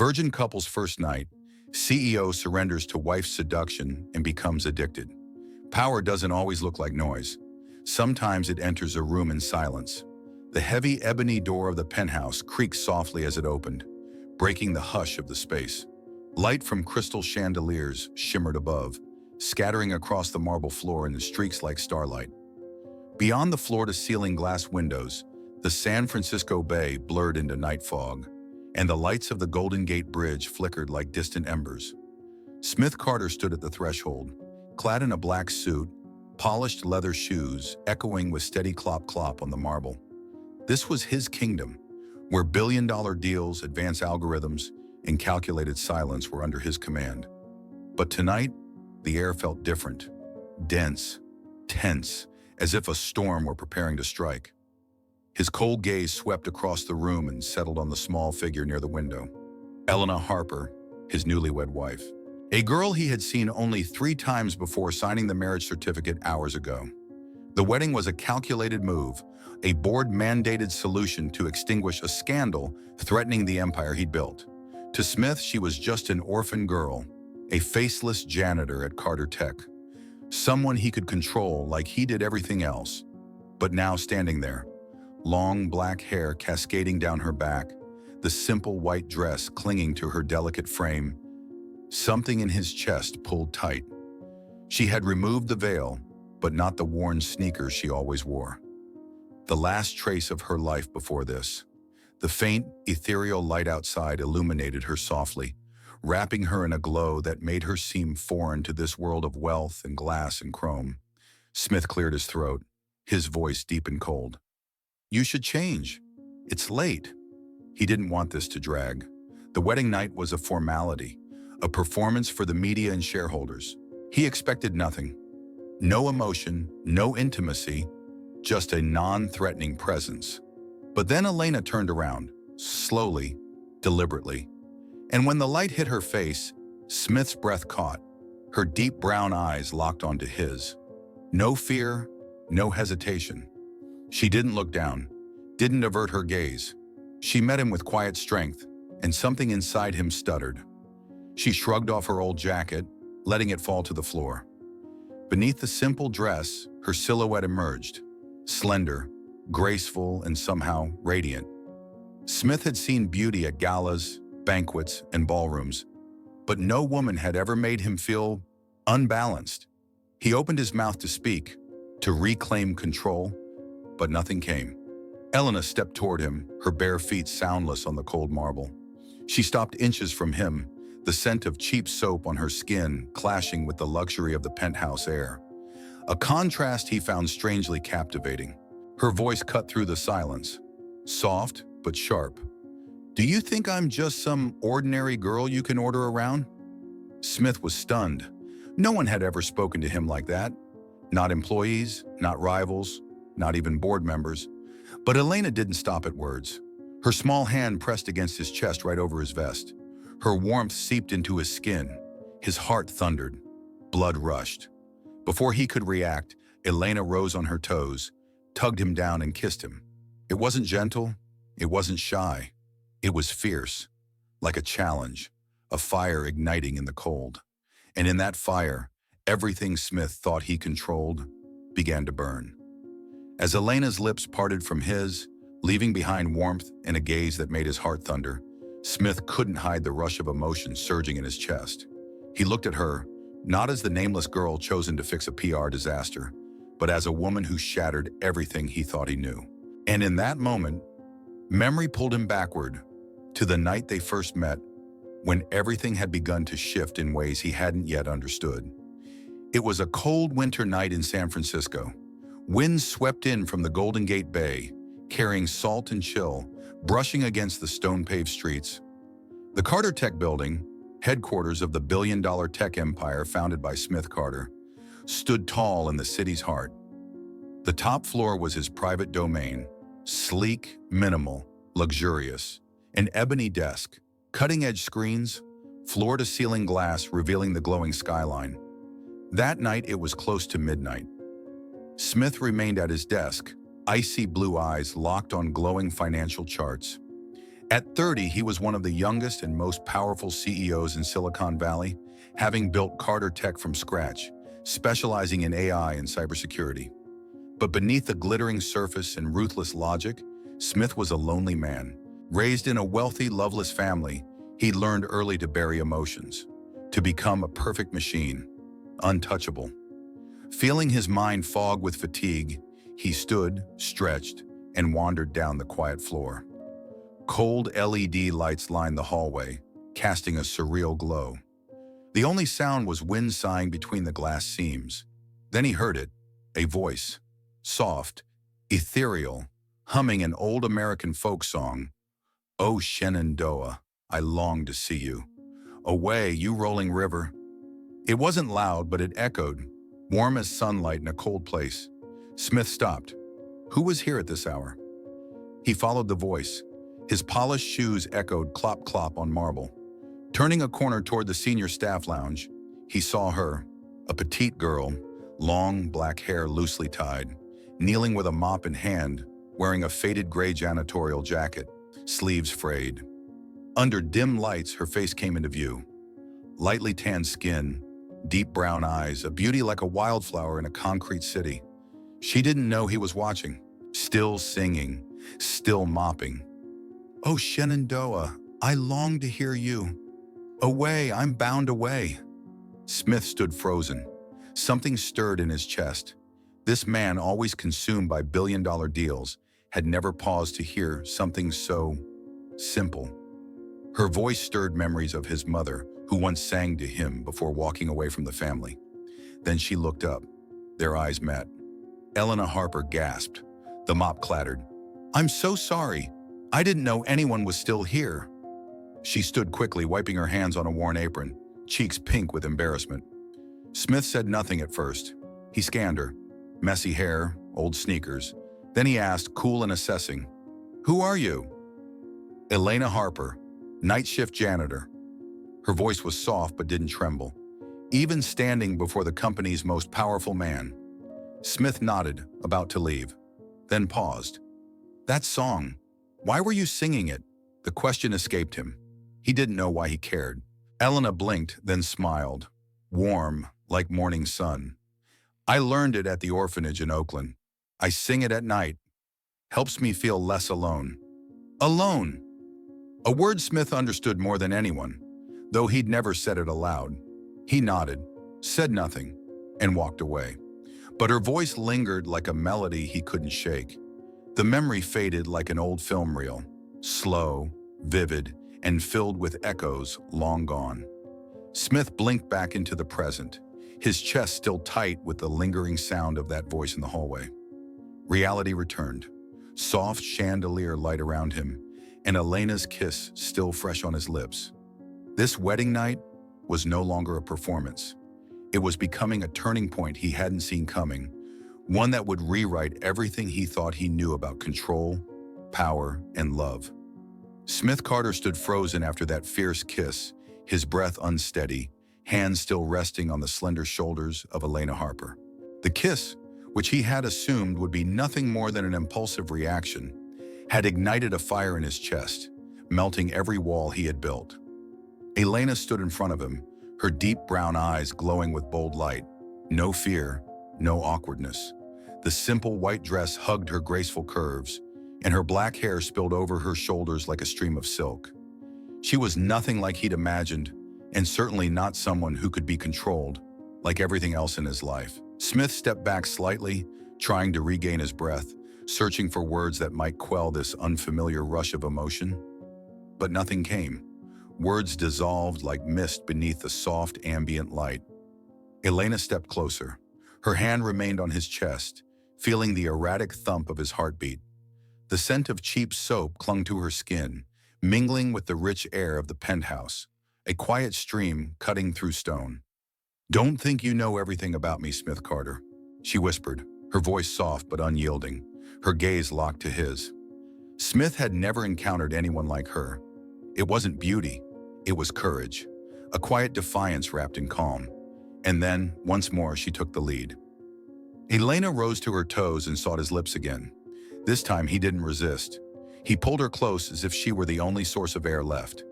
Virgin couple's first night, CEO surrenders to wife's seduction and becomes addicted. Power doesn't always look like noise. Sometimes it enters a room in silence. The heavy ebony door of the penthouse creaked softly as it opened, breaking the hush of the space. Light from crystal chandeliers shimmered above, scattering across the marble floor in streaks like starlight. Beyond the floor-to-ceiling glass windows, the San Francisco Bay blurred into night fog, and the lights of the Golden Gate Bridge flickered like distant embers. Smith Carter stood at the threshold, clad in a black suit, polished leather shoes echoing with steady clop-clop on the marble. This was his kingdom, where billion-dollar deals, advanced algorithms, and calculated silence were under his command. But tonight, the air felt different, dense, tense, as if a storm were preparing to strike. His cold gaze swept across the room and settled on the small figure near the window. Elena Harper, his newlywed wife. A girl he had seen only 3 times before signing the marriage certificate hours ago. The wedding was a calculated move, a board-mandated solution to extinguish a scandal threatening the empire he'd built. To Smith, she was just an orphan girl, a faceless janitor at Carter Tech. Someone he could control like he did everything else. But now standing there, long black hair cascading down her back, the simple white dress clinging to her delicate frame, something in his chest pulled tight. She had removed the veil, but not the worn sneakers she always wore. The last trace of her life before this. The faint, ethereal light outside illuminated her softly, wrapping her in a glow that made her seem foreign to this world of wealth and glass and chrome. Smith cleared his throat, his voice deep and cold. "You should change. It's late." He didn't want this to drag. The wedding night was a formality, a performance for the media and shareholders. He expected nothing. No emotion, no intimacy, just a non-threatening presence. But then Elena turned around, slowly, deliberately. And when the light hit her face, Smith's breath caught, her deep brown eyes locked onto his. No fear, no hesitation. She didn't look down, didn't avert her gaze. She met him with quiet strength, and something inside him stuttered. She shrugged off her old jacket, letting it fall to the floor. Beneath the simple dress, her silhouette emerged, slender, graceful, and somehow radiant. Smith had seen beauty at galas, banquets, and ballrooms, but no woman had ever made him feel unbalanced. He opened his mouth to speak, to reclaim control, but nothing came. Elena stepped toward him, her bare feet soundless on the cold marble. She stopped inches from him, the scent of cheap soap on her skin clashing with the luxury of the penthouse air. A contrast he found strangely captivating. Her voice cut through the silence, soft but sharp. "Do you think I'm just some ordinary girl you can order around?" Smith was stunned. No one had ever spoken to him like that. Not employees, not rivals, not even board members. But Elena didn't stop at words. Her small hand pressed against his chest right over his vest. Her warmth seeped into his skin. His heart thundered. Blood rushed. Before he could react, Elena rose on her toes, tugged him down and kissed him. It wasn't gentle. It wasn't shy. It was fierce, like a challenge, a fire igniting in the cold. And in that fire, everything Smith thought he controlled began to burn. As Elena's lips parted from his, leaving behind warmth and a gaze that made his heart thunder, Smith couldn't hide the rush of emotion surging in his chest. He looked at her, not as the nameless girl chosen to fix a PR disaster, but as a woman who shattered everything he thought he knew. And in that moment, memory pulled him backward to the night they first met, when everything had begun to shift in ways he hadn't yet understood. It was a cold winter night in San Francisco. Winds swept in from the Golden Gate Bay, carrying salt and chill, brushing against the stone-paved streets. The Carter Tech building, headquarters of the billion-dollar tech empire founded by Smith Carter, stood tall in the city's heart. The top floor was his private domain, sleek, minimal, luxurious. An ebony desk, cutting-edge screens, floor-to-ceiling glass revealing the glowing skyline. That night it was close to midnight. Smith remained at his desk, icy blue eyes locked on glowing financial charts. At 30, he was one of the youngest and most powerful CEOs in Silicon Valley, having built Carter Tech from scratch, specializing in AI and cybersecurity. But beneath the glittering surface and ruthless logic, Smith was a lonely man. Raised in a wealthy, loveless family, he learned early to bury emotions, to become a perfect machine, untouchable. Feeling his mind fog with fatigue, he stood, stretched, and wandered down the quiet floor. Cold LED lights lined the hallway, casting a surreal glow. The only sound was wind sighing between the glass seams. Then he heard it, a voice, soft, ethereal, humming an old American folk song. "Oh, Shenandoah, I long to see you. Away, you rolling river." It wasn't loud, but it echoed, warm as sunlight in a cold place. Smith stopped. Who was here at this hour? He followed the voice. His polished shoes echoed clop-clop on marble. Turning a corner toward the senior staff lounge, he saw her, a petite girl, long black hair loosely tied, kneeling with a mop in hand, wearing a faded gray janitorial jacket, sleeves frayed. Under dim lights, her face came into view. Lightly tanned skin, deep brown eyes, a beauty like a wildflower in a concrete city. She didn't know he was watching. Still singing, still mopping. "Oh, Shenandoah, I long to hear you. Away, I'm bound away." Smith stood frozen. Something stirred in his chest. This man, always consumed by billion-dollar deals, had never paused to hear something so simple. Her voice stirred memories of his mother, who once sang to him before walking away from the family. Then she looked up. Their eyes met. Eleanor Harper gasped. The mop clattered. "I'm so sorry. I didn't know anyone was still here." She stood quickly, wiping her hands on a worn apron, cheeks pink with embarrassment. Smith said nothing at first. He scanned her. Messy hair, old sneakers. Then he asked, cool and assessing, "Who are you?" "Elena Harper, night shift janitor." Her voice was soft but didn't tremble, even standing before the company's most powerful man. Smith nodded, about to leave, then paused. "That song, why were you singing it?" The question escaped him. He didn't know why he cared. Elena blinked, then smiled, warm, like morning sun. "I learned it at the orphanage in Oakland. I sing it at night. Helps me feel less alone." Alone! A word Smith understood more than anyone, though he'd never said it aloud. He nodded, said nothing, and walked away. But her voice lingered like a melody he couldn't shake. The memory faded like an old film reel, slow, vivid, and filled with echoes long gone. Smith blinked back into the present, his chest still tight with the lingering sound of that voice in the hallway. Reality returned, soft chandelier light around him, and Elena's kiss still fresh on his lips. This wedding night was no longer a performance. It was becoming a turning point he hadn't seen coming, one that would rewrite everything he thought he knew about control, power, and love. Smith Carter stood frozen after that fierce kiss, his breath unsteady, hands still resting on the slender shoulders of Elena Harper. The kiss, which he had assumed would be nothing more than an impulsive reaction, had ignited a fire in his chest, melting every wall he had built. Elena stood in front of him, her deep brown eyes glowing with bold light. No fear, no awkwardness. The simple white dress hugged her graceful curves, and her black hair spilled over her shoulders like a stream of silk. She was nothing like he'd imagined, and certainly not someone who could be controlled, like everything else in his life. Smith stepped back slightly, trying to regain his breath, searching for words that might quell this unfamiliar rush of emotion. But nothing came. Words dissolved like mist beneath the soft ambient light. Elena stepped closer. Her hand remained on his chest, feeling the erratic thump of his heartbeat. The scent of cheap soap clung to her skin, mingling with the rich air of the penthouse, a quiet stream cutting through stone. "Don't think you know everything about me, Smith Carter," she whispered, her voice soft but unyielding, her gaze locked to his. Smith had never encountered anyone like her. It wasn't beauty, it was courage, a quiet defiance wrapped in calm. And then, once more, she took the lead. Elena rose to her toes and sought his lips again. This time he didn't resist. He pulled her close as if she were the only source of air left.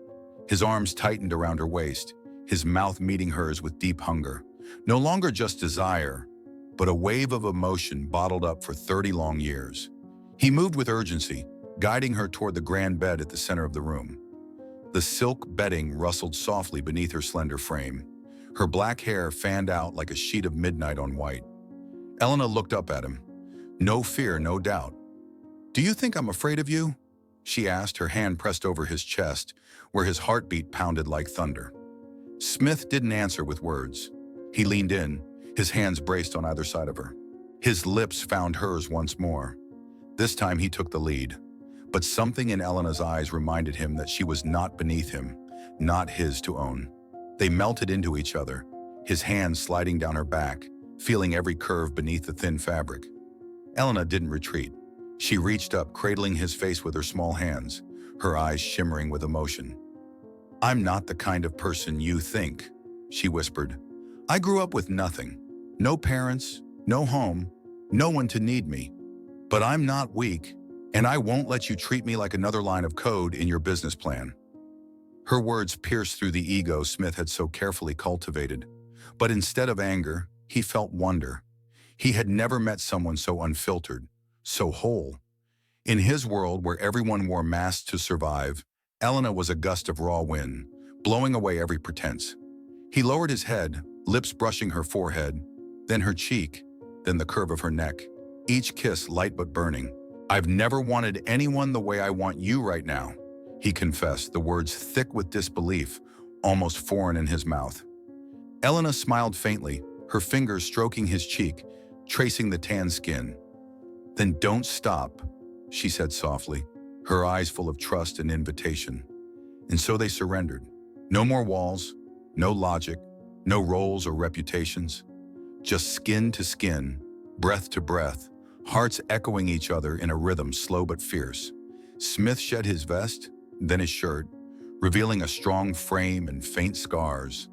His arms tightened around her waist, his mouth meeting hers with deep hunger. No longer just desire, but a wave of emotion bottled up for 30 long years. He moved with urgency, guiding her toward the grand bed at the center of the room. The silk bedding rustled softly beneath her slender frame. Her black hair fanned out like a sheet of midnight on white. Elena looked up at him. No fear, no doubt. "Do you think I'm afraid of you?" she asked, her hand pressed over his chest, where his heartbeat pounded like thunder. Smith didn't answer with words. He leaned in, his hands braced on either side of her. His lips found hers once more. This time he took the lead. But something in Elena's eyes reminded him that she was not beneath him, not his to own. They melted into each other, his hands sliding down her back, feeling every curve beneath the thin fabric. Elena didn't retreat. She reached up, cradling his face with her small hands, her eyes shimmering with emotion. "I'm not the kind of person you think," she whispered. "I grew up with nothing. No parents, no home, no one to need me. But I'm not weak, and I won't let you treat me like another line of code in your business plan." Her words pierced through the ego Smith had so carefully cultivated. But instead of anger, he felt wonder. He had never met someone so unfiltered, so whole. In his world where everyone wore masks to survive, Elena was a gust of raw wind, blowing away every pretense. He lowered his head, lips brushing her forehead, then her cheek, then the curve of her neck, each kiss light but burning. "I've never wanted anyone the way I want you right now," he confessed, the words thick with disbelief, almost foreign in his mouth. Elena smiled faintly, her fingers stroking his cheek, tracing the tan skin. "Then don't stop," she said softly, her eyes full of trust and invitation. And so they surrendered. No more walls, no logic, no roles or reputations. Just skin to skin, breath to breath, hearts echoing each other in a rhythm slow but fierce. Smith shed his vest, then his shirt, revealing a strong frame and faint scars,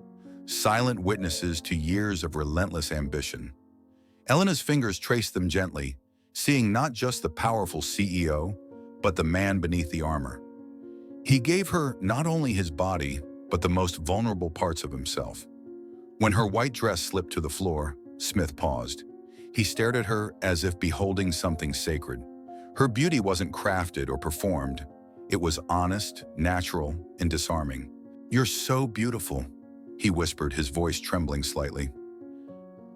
silent witnesses to years of relentless ambition. Elena's fingers traced them gently, seeing not just the powerful CEO, but the man beneath the armor. He gave her not only his body, but the most vulnerable parts of himself. When her white dress slipped to the floor, Smith paused. He stared at her as if beholding something sacred. Her beauty wasn't crafted or performed. It was honest, natural, and disarming. "You're so beautiful," he whispered, his voice trembling slightly.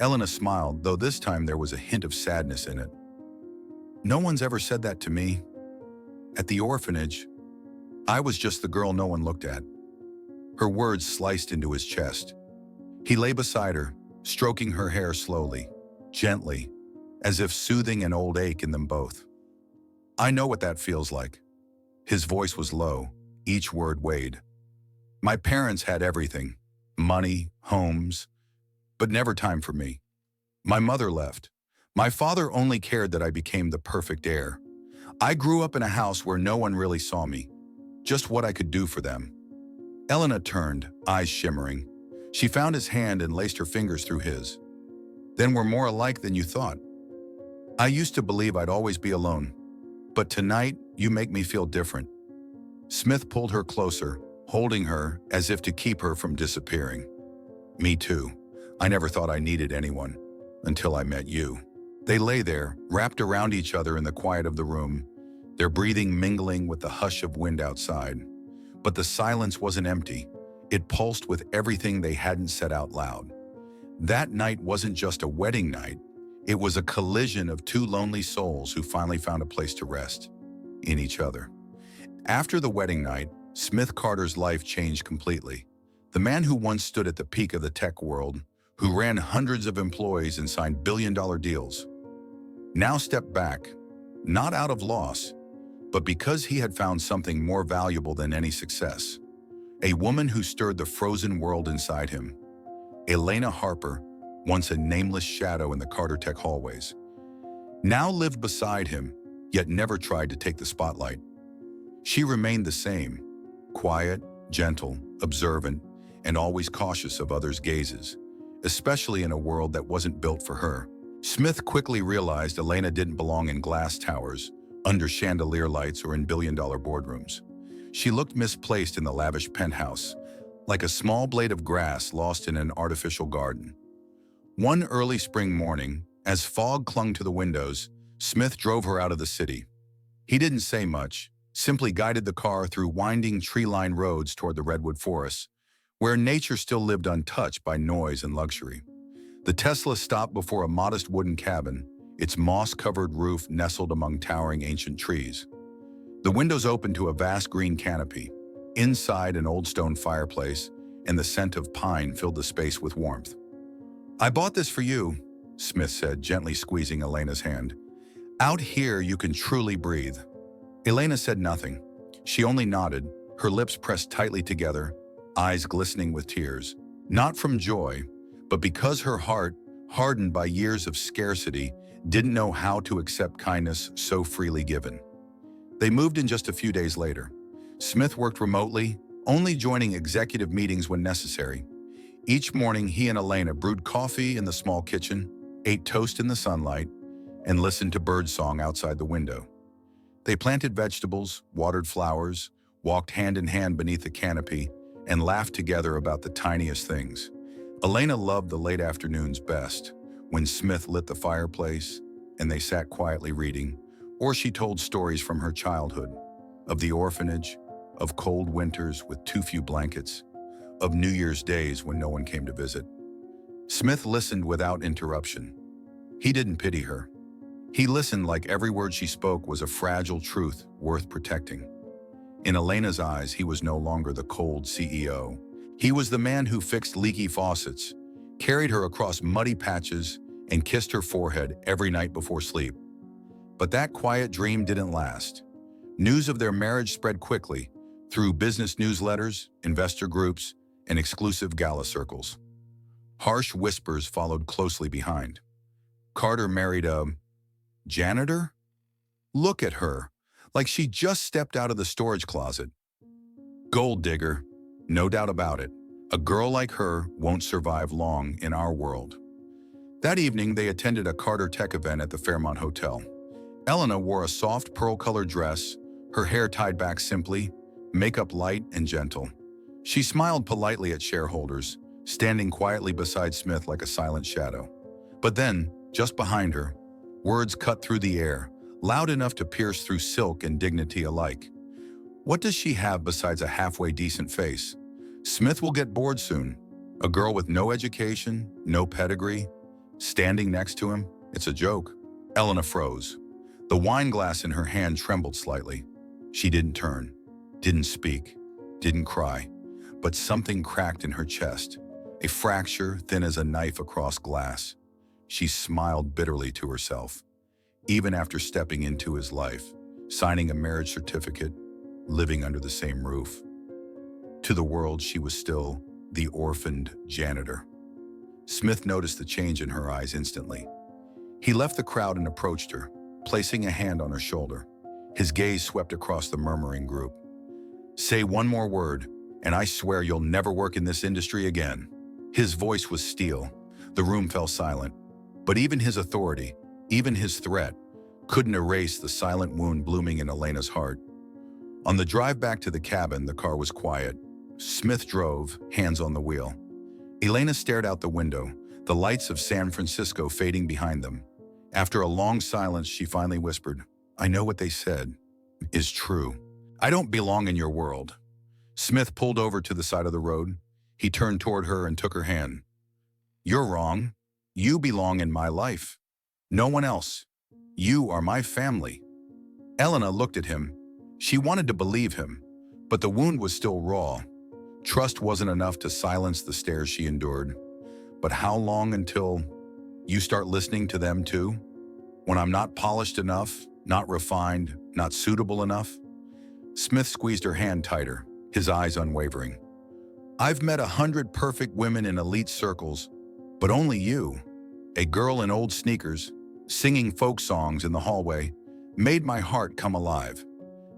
Elena smiled, though this time there was a hint of sadness in it. "No one's ever said that to me. At the orphanage, I was just the girl no one looked at." Her words sliced into his chest. He lay beside her, stroking her hair slowly, gently, as if soothing an old ache in them both. "I know what that feels like." His voice was low, each word weighed. "My parents had everything, money, homes, but never time for me. My mother left. My father only cared that I became the perfect heir. I grew up in a house where no one really saw me, just what I could do for them." Elena turned, eyes shimmering. She found his hand and laced her fingers through his. "Then we're more alike than you thought. I used to believe I'd always be alone, but tonight you make me feel different." Smith pulled her closer, holding her as if to keep her from disappearing. "Me too. I never thought I needed anyone, until I met you." They lay there, wrapped around each other in the quiet of the room, their breathing mingling with the hush of wind outside. But the silence wasn't empty. It pulsed with everything they hadn't said out loud. That night wasn't just a wedding night. It was a collision of two lonely souls who finally found a place to rest in each other. After the wedding night, Smith Carter's life changed completely. The man who once stood at the peak of the tech world, who ran hundreds of employees and signed billion-dollar deals, now stepped back, not out of loss, but because he had found something more valuable than any success. A woman who stirred the frozen world inside him. Elena Harper, once a nameless shadow in the Carter Tech hallways, now lived beside him, yet never tried to take the spotlight. She remained the same, quiet, gentle, observant, and always cautious of others' gazes, especially in a world that wasn't built for her. Smith quickly realized Elena didn't belong in glass towers, under chandelier lights or in billion-dollar boardrooms. She looked misplaced in the lavish penthouse, like a small blade of grass lost in an artificial garden. One early spring morning, as fog clung to the windows, Smith drove her out of the city. He didn't say much, simply guided the car through winding tree-lined roads toward the redwood forests, where nature still lived untouched by noise and luxury. The Tesla stopped before a modest wooden cabin, its moss-covered roof nestled among towering ancient trees. The windows opened to a vast green canopy. Inside, an old stone fireplace, and the scent of pine filled the space with warmth. "I bought this for you," Smith said, gently squeezing Elena's hand. "Out here, you can truly breathe." Elena said nothing. She only nodded, her lips pressed tightly together, eyes glistening with tears. Not from joy, but because her heart, hardened by years of scarcity, didn't know how to accept kindness so freely given. They moved in just a few days later. Smith worked remotely, only joining executive meetings when necessary. Each morning, he and Elena brewed coffee in the small kitchen, ate toast in the sunlight, and listened to birdsong outside the window. They planted vegetables, watered flowers, walked hand in hand beneath the canopy, and laughed together about the tiniest things. Elena loved the late afternoons best, when Smith lit the fireplace and they sat quietly reading, or she told stories from her childhood, of the orphanage, of cold winters with too few blankets, of New Year's days when no one came to visit. Smith listened without interruption. He didn't pity her. He listened like every word she spoke was a fragile truth worth protecting. In Elena's eyes, he was no longer the cold CEO. He was the man who fixed leaky faucets, carried her across muddy patches, and kissed her forehead every night before sleep. But that quiet dream didn't last. News of their marriage spread quickly through business newsletters, investor groups, and exclusive gala circles. Harsh whispers followed closely behind. Carter married a janitor? Look at her, like she just stepped out of the storage closet. Gold digger, no doubt about it. A girl like her won't survive long in our world. That evening, they attended a Carter Tech event at the Fairmont Hotel. Elena wore a soft pearl-colored dress, her hair tied back simply, makeup light and gentle. She smiled politely at shareholders, standing quietly beside Smith like a silent shadow. But then, just behind her, words cut through the air, loud enough to pierce through silk and dignity alike. What does she have besides a halfway decent face? Smith will get bored soon. A girl with no education, no pedigree, standing next to him? It's a joke. Elena froze. The wine glass in her hand trembled slightly. She didn't turn, didn't speak, didn't cry, but something cracked in her chest, a fracture thin as a knife across glass. She smiled bitterly to herself. Even after stepping into his life, signing a marriage certificate, living under the same roof. To the world, she was still the orphaned janitor. Smith noticed the change in her eyes instantly. He left the crowd and approached her, placing a hand on her shoulder. His gaze swept across the murmuring group. "Say one more word, and I swear you'll never work in this industry again." His voice was steel. The room fell silent. But even his authority, even his threat, couldn't erase the silent wound blooming in Elena's heart. On the drive back to the cabin, the car was quiet. Smith drove, hands on the wheel. Elena stared out the window, the lights of San Francisco fading behind them. After a long silence, she finally whispered, "I know what they said is true. I don't belong in your world." Smith pulled over to the side of the road. He turned toward her and took her hand. "You're wrong. You belong in my life. No one else. You are my family." Elena looked at him. She wanted to believe him, but the wound was still raw. Trust wasn't enough to silence the stares she endured. But how long until you start listening to them too? When I'm not polished enough, not refined, not suitable enough? Smith squeezed her hand tighter, his eyes unwavering. "I've met 100 perfect women in elite circles, but only you, a girl in old sneakers, singing folk songs in the hallway, made my heart come alive."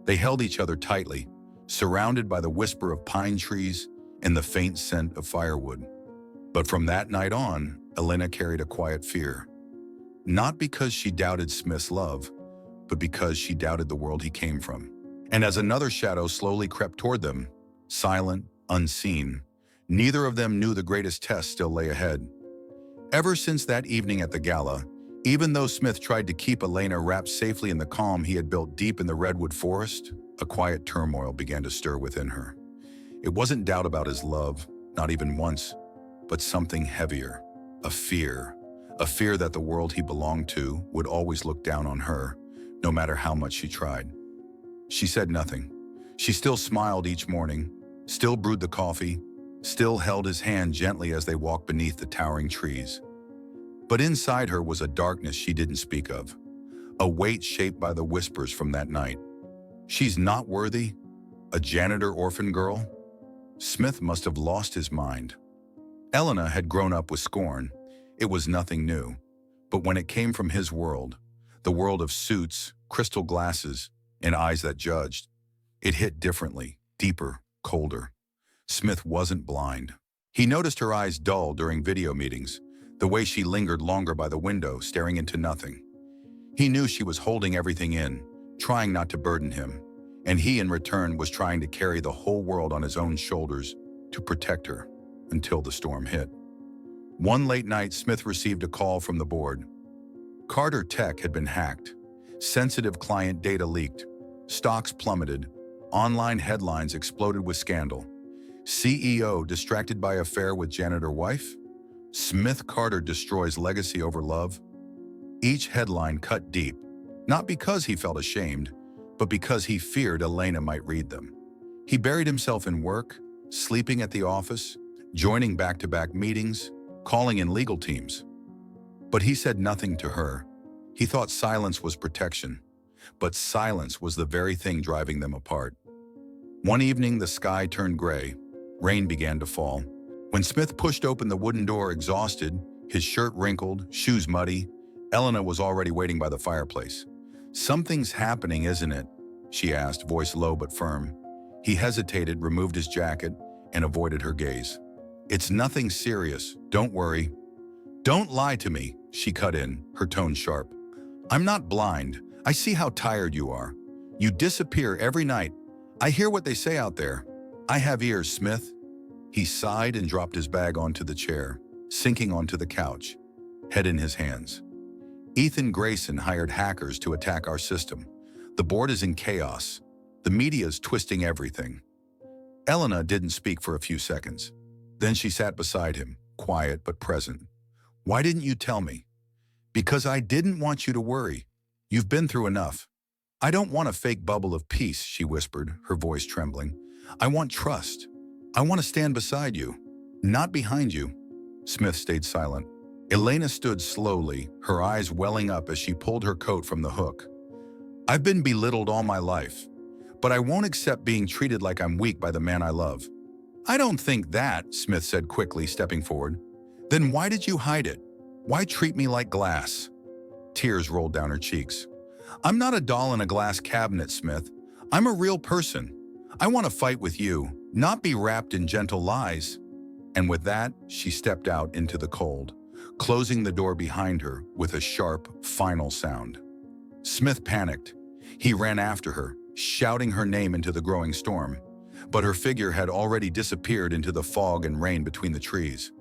They held each other tightly, surrounded by the whisper of pine trees and the faint scent of firewood. But from that night on, Elena carried a quiet fear. Not because she doubted Smith's love, but because she doubted the world he came from. And as another shadow slowly crept toward them, silent, unseen, neither of them knew the greatest test still lay ahead. Ever since that evening at the gala, even though Smith tried to keep Elena wrapped safely in the calm he had built deep in the redwood forest, a quiet turmoil began to stir within her. It wasn't doubt about his love, not even once, but something heavier, a fear that the world he belonged to would always look down on her, no matter how much she tried. She said nothing. She still smiled each morning, still brewed the coffee, still held his hand gently as they walked beneath the towering trees. But inside her was a darkness she didn't speak of, a weight shaped by the whispers from that night. She's not worthy? A janitor orphan girl? Smith must have lost his mind. Elena had grown up with scorn. It was nothing new. But when it came from his world, the world of suits, crystal glasses, and eyes that judged, it hit differently, deeper, colder. Smith wasn't blind. He noticed her eyes dull during video meetings, the way she lingered longer by the window, staring into nothing. He knew she was holding everything in, trying not to burden him, and he in return was trying to carry the whole world on his own shoulders to protect her until the storm hit. One late night, Smith received a call from the board. Carter Tech had been hacked. Sensitive client data leaked. Stocks plummeted. Online headlines exploded with scandal. CEO distracted by affair with janitor wife? Smith Carter destroys legacy over love? Each headline cut deep, not because he felt ashamed, but because he feared Elena might read them. He buried himself in work, sleeping at the office, joining back-to-back meetings, calling in legal teams. But he said nothing to her. He thought silence was protection, but silence was the very thing driving them apart. One evening, the sky turned gray. Rain began to fall. When Smith pushed open the wooden door exhausted, his shirt wrinkled, shoes muddy, Elena was already waiting by the fireplace. "Something's happening, isn't it?" she asked, voice low but firm. He hesitated, removed his jacket, and avoided her gaze. "It's nothing serious. Don't worry." "Don't lie to me," she cut in, her tone sharp. "I'm not blind. I see how tired you are. You disappear every night. I hear what they say out there. I have ears, Smith." He sighed and dropped his bag onto the chair, sinking onto the couch, head in his hands. "Ethan Grayson hired hackers to attack our system. The board is in chaos. The media's twisting everything." Elena didn't speak for a few seconds. Then she sat beside him, quiet but present. "Why didn't you tell me?" "Because I didn't want you to worry. You've been through enough." "I don't want a fake bubble of peace," she whispered, her voice trembling. "I want trust. I want to stand beside you, not behind you." Smith stayed silent. Elena stood slowly, her eyes welling up as she pulled her coat from the hook. "I've been belittled all my life, but I won't accept being treated like I'm weak by the man I love." "I don't think that," Smith said quickly, stepping forward. "Then why did you hide it? Why treat me like glass?" Tears rolled down her cheeks. "I'm not a doll in a glass cabinet, Smith. I'm a real person. I want to fight with you, not be wrapped in gentle lies." And with that, she stepped out into the cold, closing the door behind her with a sharp, final sound. Smith panicked. He ran after her, shouting her name into the growing storm. But her figure had already disappeared into the fog and rain between the trees.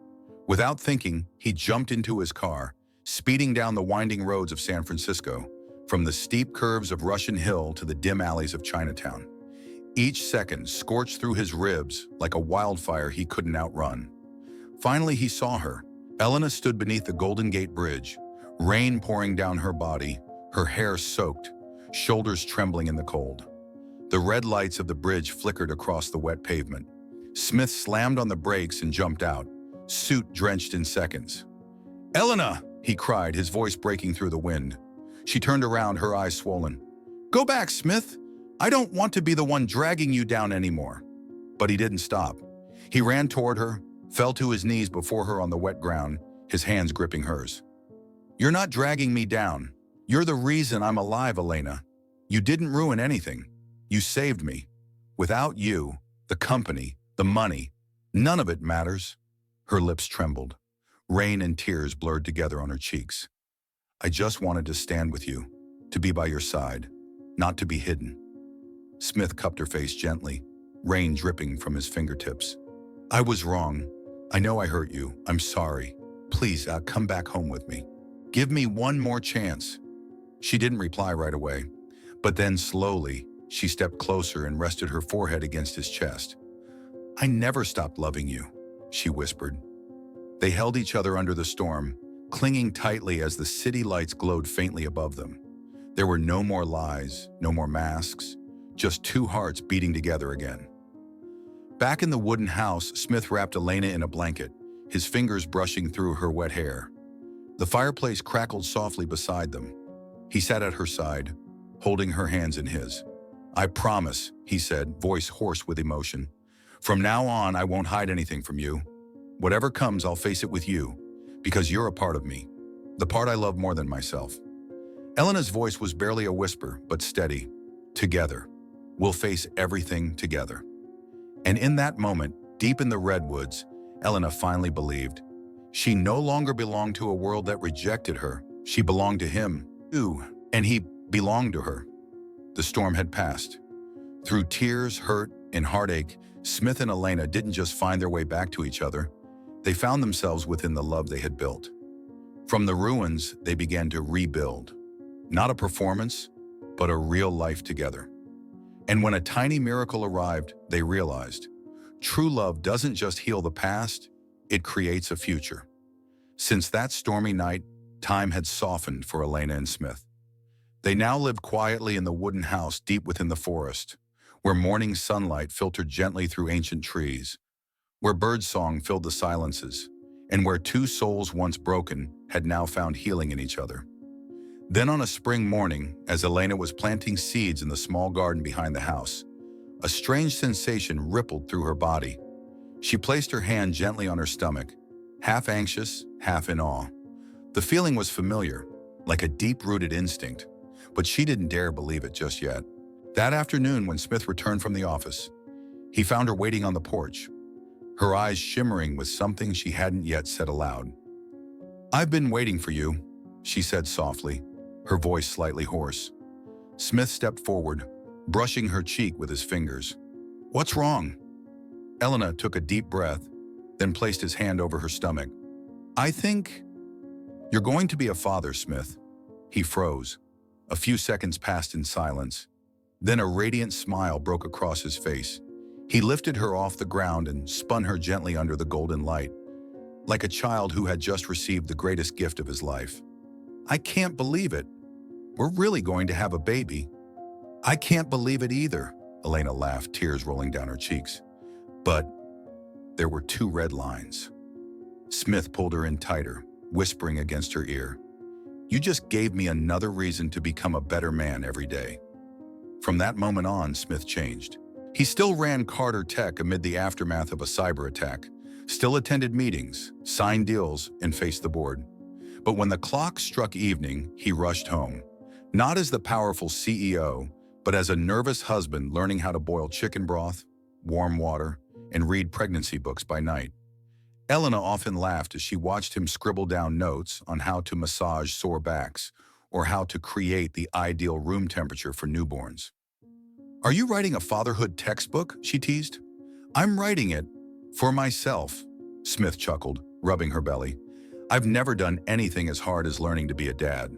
Without thinking, he jumped into his car, speeding down the winding roads of San Francisco, from the steep curves of Russian Hill to the dim alleys of Chinatown. Each second scorched through his ribs like a wildfire he couldn't outrun. Finally, he saw her. Elena stood beneath the Golden Gate Bridge, rain pouring down her body, her hair soaked, shoulders trembling in the cold. The red lights of the bridge flickered across the wet pavement. Smith slammed on the brakes and jumped out, suit drenched in seconds. "Elena!" he cried, his voice breaking through the wind. She turned around, her eyes swollen. "Go back, Smith! I don't want to be the one dragging you down anymore." But he didn't stop. He ran toward her, fell to his knees before her on the wet ground, his hands gripping hers. "You're not dragging me down. You're the reason I'm alive, Elena. You didn't ruin anything. You saved me. Without you, the company, the money, none of it matters." Her lips trembled. Rain and tears blurred together on her cheeks. "I just wanted to stand with you. to be by your side, not to be hidden. Smith cupped her face gently, rain dripping from his fingertips. I was wrong. I know I hurt you. I'm sorry. Please, come back home with me. Give me one more chance. She didn't reply right away, but then slowly, she stepped closer and rested her forehead against his chest. I never stopped loving you, she whispered. They held each other under the storm, clinging tightly as the city lights glowed faintly above them. There were no more lies, no more masks, just two hearts beating together again. Back in the wooden house, Smith wrapped Elena in a blanket, his fingers brushing through her wet hair. The fireplace crackled softly beside them. He sat at her side, holding her hands in his. I promise, he said, voice hoarse with emotion. From now on, I won't hide anything from you. Whatever comes, I'll face it with you, because you're a part of me, the part I love more than myself. Elena's voice was barely a whisper, but steady. Together. We'll face everything together. And in that moment, deep in the redwoods, Elena finally believed. She no longer belonged to a world that rejected her. She belonged to him, too, and he belonged to her. The storm had passed. Through tears, hurt, and heartache, Smith and Elena didn't just find their way back to each other. They found themselves within the love they had built. From the ruins, they began to rebuild. Not a performance, but a real life together. And when a tiny miracle arrived, they realized, true love doesn't just heal the past, it creates a future. Since that stormy night, time had softened for Elena and Smith. They now lived quietly in the wooden house deep within the forest, where morning sunlight filtered gently through ancient trees, where birdsong filled the silences, and where two souls once broken had now found healing in each other. Then on a spring morning, as Elena was planting seeds in the small garden behind the house, a strange sensation rippled through her body. She placed her hand gently on her stomach, half anxious, half in awe. The feeling was familiar, like a deep-rooted instinct, but she didn't dare believe it just yet. That afternoon, when Smith returned from the office, he found her waiting on the porch, her eyes shimmering with something she hadn't yet said aloud. I've been waiting for you, she said softly, her voice slightly hoarse. Smith stepped forward, brushing her cheek with his fingers. What's wrong? Elena took a deep breath, then placed his hand over her stomach. I think you're going to be a father, Smith. He froze. A few seconds passed in silence. Then a radiant smile broke across his face. He lifted her off the ground and spun her gently under the golden light, like a child who had just received the greatest gift of his life. I can't believe it. We're really going to have a baby. I can't believe it either, Elena laughed, tears rolling down her cheeks. But there were two red lines. Smith pulled her in tighter, whispering against her ear. You just gave me another reason to become a better man every day. From that moment on, Smith changed. He still ran Carter Tech amid the aftermath of a cyber attack, still attended meetings, signed deals, and faced the board. But when the clock struck evening, he rushed home, not as the powerful CEO, but as a nervous husband learning how to boil chicken broth, warm water, and read pregnancy books by night. Elena often laughed as she watched him scribble down notes on how to massage sore backs or how to create the ideal room temperature for newborns. Are you writing a fatherhood textbook? She teased. I'm writing it for myself, Smith chuckled, rubbing her belly. I've never done anything as hard as learning to be a dad.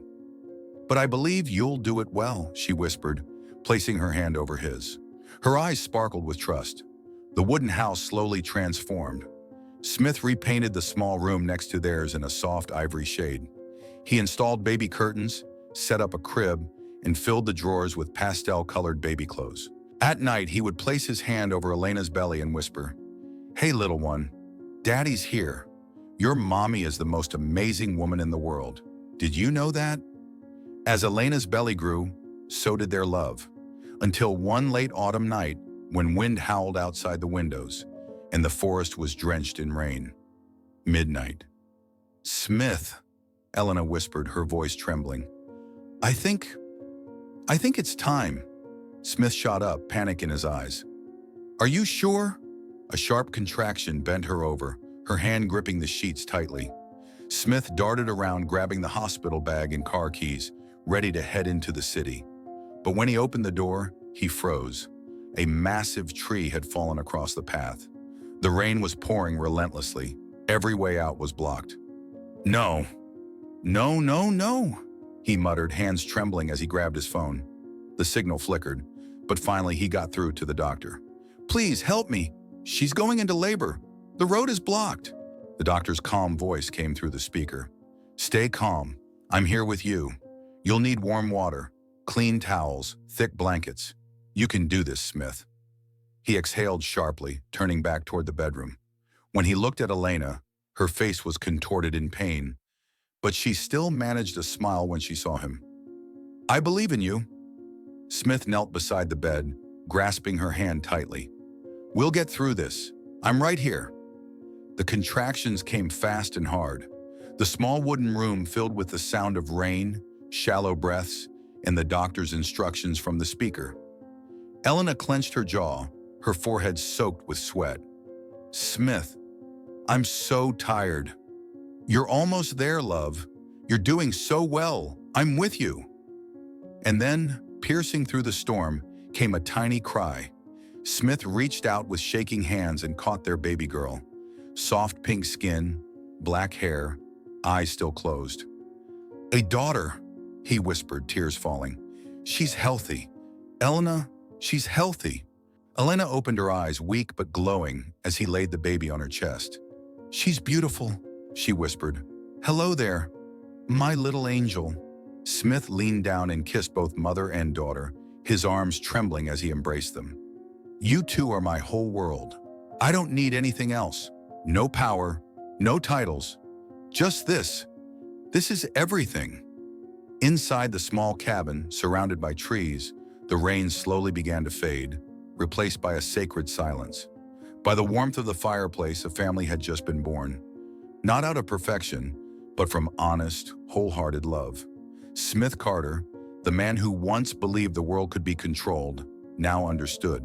But I believe you'll do it well, she whispered, placing her hand over his. Her eyes sparkled with trust. The wooden house slowly transformed. Smith repainted the small room next to theirs in a soft ivory shade. He installed baby curtains, set up a crib, and filled the drawers with pastel-colored baby clothes. At night, he would place his hand over Elena's belly and whisper, Hey, little one, Daddy's here. Your mommy is the most amazing woman in the world. Did you know that? As Elena's belly grew, so did their love. Until one late autumn night, when wind howled outside the windows, and the forest was drenched in rain. Midnight. Smith, Elena whispered, her voice trembling. I think it's time. Smith shot up, panic in his eyes. Are you sure? A sharp contraction bent her over, her hand gripping the sheets tightly. Smith darted around, grabbing the hospital bag and car keys, ready to head into the city. But when he opened the door, he froze. A massive tree had fallen across the path. The rain was pouring relentlessly. Every way out was blocked. "No, no, no, no," he muttered, hands trembling as he grabbed his phone. The signal flickered, but finally he got through to the doctor. "Please help me. She's going into labor. The road is blocked." The doctor's calm voice came through the speaker. "Stay calm. I'm here with you. You'll need warm water, clean towels, thick blankets. You can do this, Smith." He exhaled sharply, turning back toward the bedroom. When he looked at Elena, her face was contorted in pain, but she still managed a smile when she saw him. "I believe in you." Smith knelt beside the bed, grasping her hand tightly. "We'll get through this. I'm right here." The contractions came fast and hard. The small wooden room filled with the sound of rain, shallow breaths, and the doctor's instructions from the speaker. Elena clenched her jaw, her forehead soaked with sweat. "Smith, I'm so tired." "You're almost there, love. You're doing so well. I'm with you." And then, piercing through the storm, came a tiny cry. Smith reached out with shaking hands and caught their baby girl. Soft pink skin, black hair, eyes still closed. "A daughter," he whispered, tears falling. "She's healthy. Elena, she's healthy." Elena opened her eyes, weak but glowing, as he laid the baby on her chest. "She's beautiful," she whispered. "Hello there, my little angel." Smith leaned down and kissed both mother and daughter, his arms trembling as he embraced them. "You two are my whole world. I don't need anything else. No power, no titles. Just this. This is everything." Inside the small cabin, surrounded by trees, the rain slowly began to fade, replaced by a sacred silence. By the warmth of the fireplace, a family had just been born. Not out of perfection, but from honest, wholehearted love. Smith Carter, the man who once believed the world could be controlled, now understood.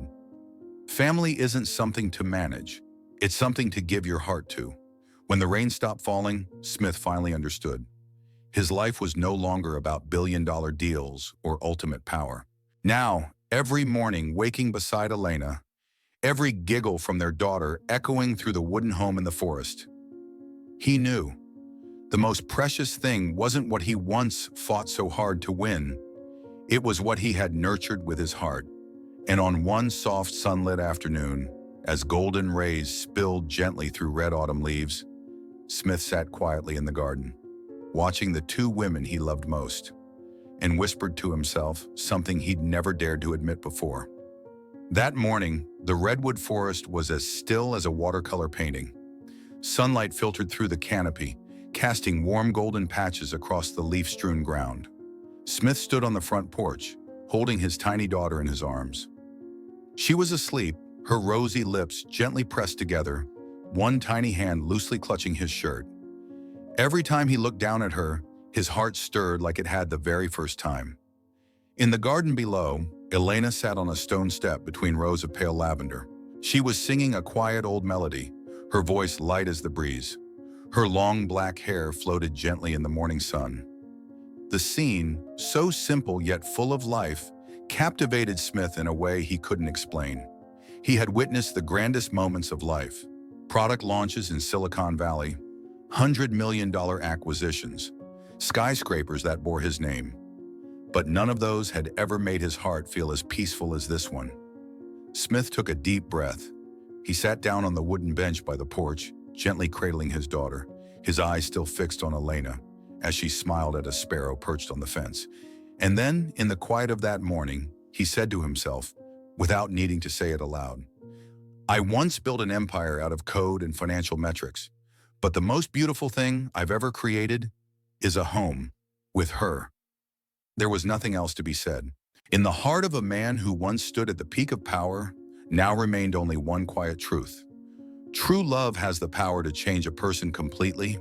Family isn't something to manage. It's something to give your heart to. When the rain stopped falling, Smith finally understood. His life was no longer about billion-dollar deals or ultimate power. Now, every morning waking beside Elena, every giggle from their daughter echoing through the wooden home in the forest, he knew the most precious thing wasn't what he once fought so hard to win. It was what he had nurtured with his heart. And on one soft sunlit afternoon, as golden rays spilled gently through red autumn leaves, Smith sat quietly in the garden, watching the two women he loved most, and whispered to himself something he'd never dared to admit before. That morning, the redwood forest was as still as a watercolor painting. Sunlight filtered through the canopy, casting warm golden patches across the leaf-strewn ground. Smith stood on the front porch, holding his tiny daughter in his arms. She was asleep, her rosy lips gently pressed together, one tiny hand loosely clutching his shirt. Every time he looked down at her, his heart stirred like it had the very first time. In the garden below, Elena sat on a stone step between rows of pale lavender. She was singing a quiet old melody, her voice light as the breeze. Her long black hair floated gently in the morning sun. The scene, so simple yet full of life, captivated Smith in a way he couldn't explain. He had witnessed the grandest moments of life: product launches in Silicon Valley, $100 million acquisitions, skyscrapers that bore his name. But none of those had ever made his heart feel as peaceful as this one. Smith took a deep breath. He sat down on the wooden bench by the porch, gently cradling his daughter, his eyes still fixed on Elena, as she smiled at a sparrow perched on the fence. And then, in the quiet of that morning, he said to himself, without needing to say it aloud, "I once built an empire out of code and financial metrics, but the most beautiful thing I've ever created is a home with her." There was nothing else to be said. In the heart of a man who once stood at the peak of power, now remained only one quiet truth. True love has the power to change a person completely,